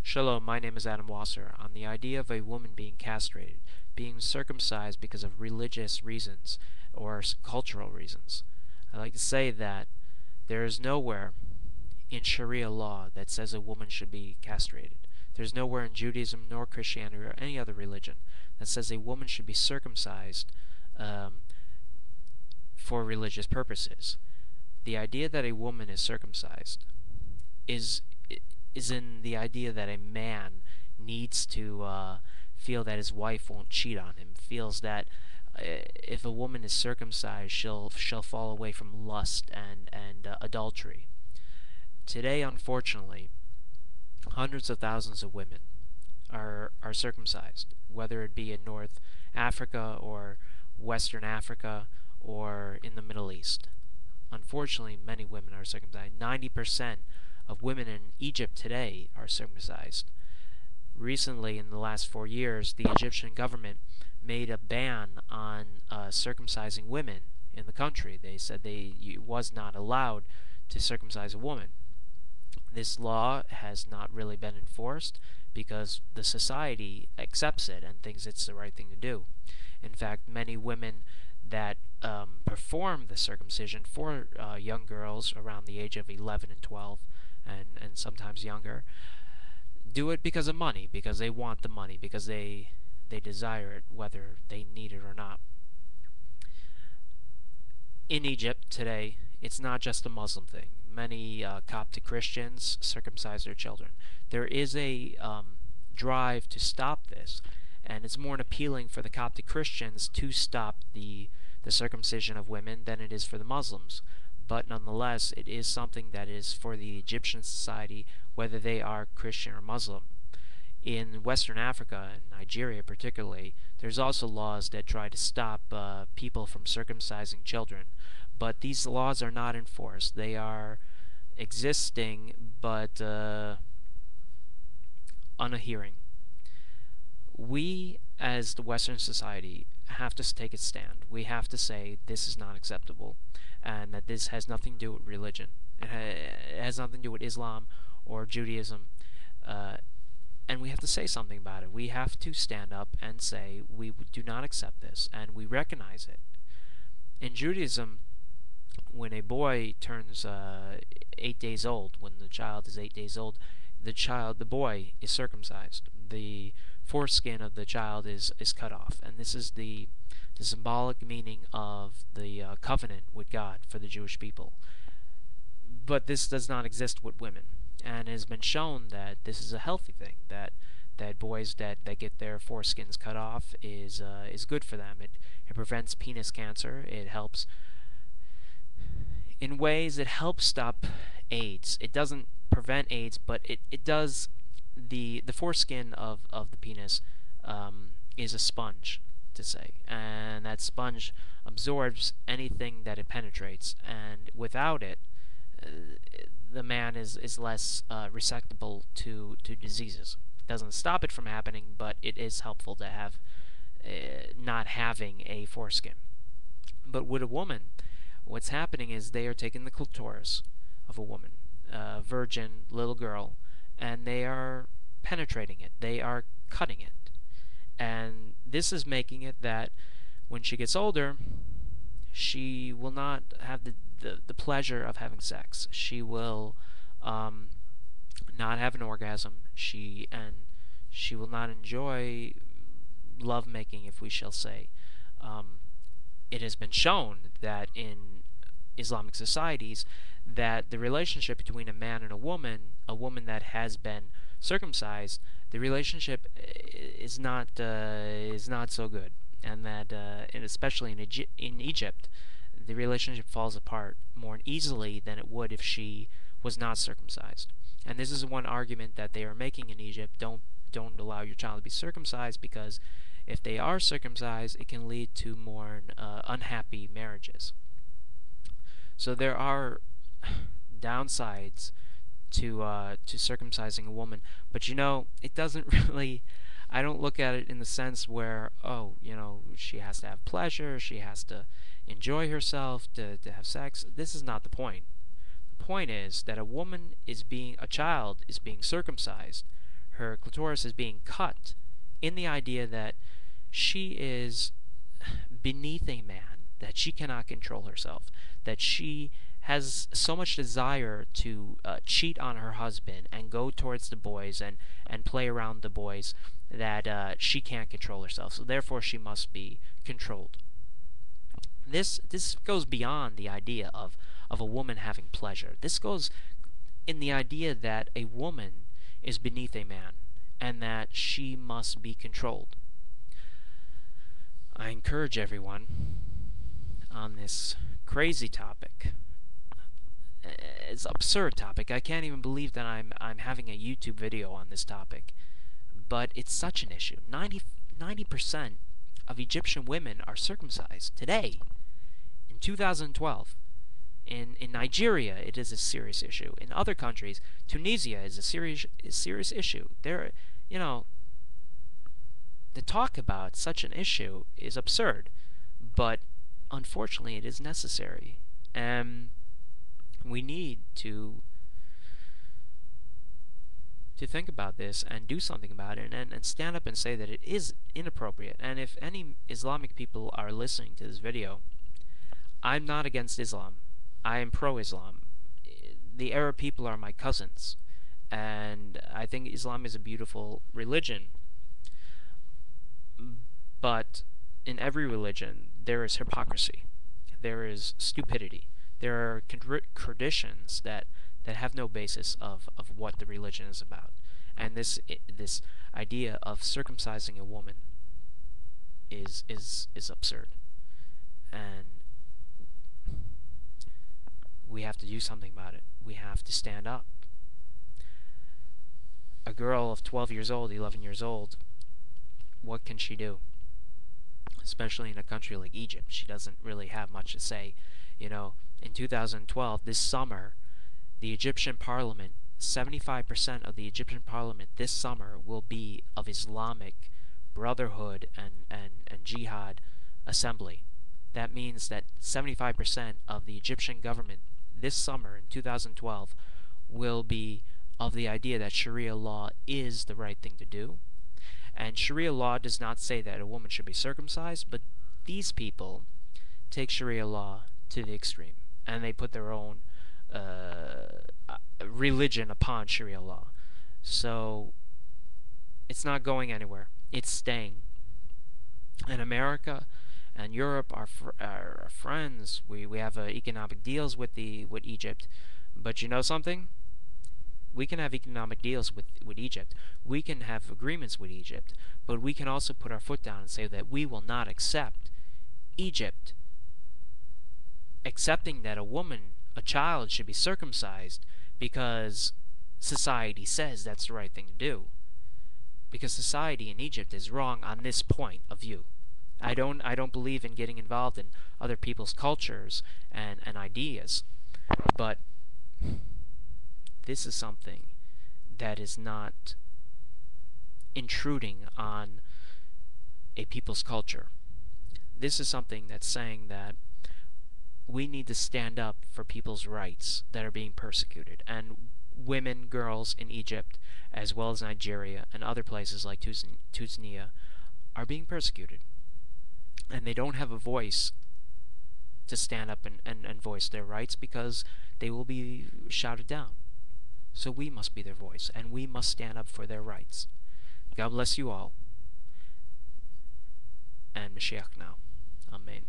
Shalom, my name is Adam Wasser. On the idea of a woman being castrated, being circumcised because of religious reasons or cultural reasons, I like to say that there is nowhere in Sharia law that says a woman should be castrated. There's nowhere in Judaism nor Christianity or any other religion that says a woman should be circumcised um, for religious purposes. The idea that a woman is circumcised is is in the idea that a man needs to feel that his wife won't cheat on him, feels that if a woman is circumcised, she'll fall away from lust and adultery. Today, unfortunately, hundreds of thousands of women are circumcised, whether it be in North Africa or Western Africa or in the Middle East. Unfortunately, many women are circumcised. 90% of women in Egypt today are circumcised. Recently, in the last 4 years, the Egyptian government made a ban on circumcising women in the country. They said it was not allowed to circumcise a woman. This law has not really been enforced because the society accepts it and thinks it's the right thing to do. In fact, many women that perform the circumcision for young girls around the age of 11 and 12 and sometimes younger do it because of money, because they want the money, because they desire it, whether they need it or not. In Egypt today, it's not just a Muslim thing. Many Coptic Christians circumcise their children. There is a drive to stop this, and it's more appealing for the Coptic Christians to stop the circumcision of women than it is for the Muslims. But nonetheless, it is something that is for the Egyptian society, whether they are Christian or Muslim. In Western Africa, and Nigeria particularly, there's also laws that try to stop people from circumcising children. But these laws are not enforced. They are existing, but unadhering. We, as the Western society, have to take a stand. We have to say this is not acceptable, and that this has nothing to do with religion. It has nothing to do with Islam or Judaism, and we have to say something about it. We have to stand up and say we do not accept this, and we recognize it. In Judaism, when a boy turns 8 days old, when the child is 8 days old, the boy is circumcised. The foreskin of the child is cut off, and this is the symbolic meaning of the covenant with God for the Jewish people. But this does not exist with women, and it has been shown that this is a healthy thing, that boys that get their foreskins cut off is good for them. It prevents penis cancer. It helps in ways. It helps stop AIDS. It doesn't prevent AIDS, but it does. The foreskin of the penis is a sponge, to say, and that sponge absorbs anything that it penetrates, and without it, the man is less receptible to diseases. It doesn't stop it from happening, but it is helpful to have not having a foreskin. But with a woman, what's happening is they are taking the clitoris of a woman, a virgin little girl, and they are penetrating it. They are cutting it. And this is making it that when she gets older, she will not have the pleasure of having sex. She will not have an orgasm. She will not enjoy lovemaking, if we shall say. It has been shown that in Islamic societies that the relationship between a man and a woman that has been circumcised, the relationship is not so good, and that and especially in Egypt, the relationship falls apart more easily than it would if she was not circumcised. And this is one argument that they are making in Egypt: don't allow your child to be circumcised, because if they are circumcised, it can lead to more unhappy marriages. So there are downsides to circumcising a woman, but it doesn't really. I don't look at it in the sense where she has to have pleasure, she has to enjoy herself to have sex. This is not the point. The point is that a child is being circumcised her clitoris is being cut in the idea that she is beneath a man, that she cannot control herself, that she has so much desire to cheat on her husband and go towards the boys and play around the boys, that she can't control herself. So therefore she must be controlled. This goes beyond the idea of a woman having pleasure. This goes in the idea that a woman is beneath a man and that she must be controlled. I encourage everyone on this crazy topic. It's an absurd topic. I can't even believe that I'm having a YouTube video on this topic. But it's such an issue. 90% of Egyptian women are circumcised today, in 2012. In Nigeria, it is a serious issue. In other countries, Tunisia is a serious issue. There, to talk about such an issue is absurd, but unfortunately, it is necessary, and we need to think about this and do something about it, and stand up and say that it is inappropriate. And if any Islamic people are listening to this video, I'm not against Islam. I am pro-Islam. The Arab people are my cousins, and I think Islam is a beautiful religion. But in every religion, there is hypocrisy. There is stupidity. There are traditions that have no basis of what the religion is about. And this idea of circumcising a woman is absurd. And we have to do something about it. We have to stand up. A girl of 12 years old, 11 years old, what can she do? Especially in a country like Egypt, she doesn't really have much to say. In 2012, this summer, the Egyptian parliament, 75% of the Egyptian parliament this summer will be of Islamic Brotherhood and Jihad assembly. That means that 75% of the Egyptian government this summer in 2012 will be of the idea that Sharia law is the right thing to do. And Sharia law does not say that a woman should be circumcised, but these people take Sharia law to the extreme, and they put their own religion upon Sharia law. So it's not going anywhere. It's staying. And America and Europe are friends. We have economic deals with Egypt. But you know something? We can have economic deals with Egypt. We can have agreements with Egypt. But we can also put our foot down and say that we will not accept Egypt accepting that a child should be circumcised because society says that's the right thing to do. Because society in Egypt is wrong on this point of view. I don't believe in getting involved in other people's cultures and ideas, but this is something that is not intruding on a people's culture. This is something that's saying that we need to stand up for people's rights that are being persecuted, and women, girls in Egypt, as well as Nigeria and other places like Tunisia, are being persecuted. And they don't have a voice to stand up and voice their rights because they will be shouted down. So we must be their voice, and we must stand up for their rights. God bless you all. And Mashiach now. Amen.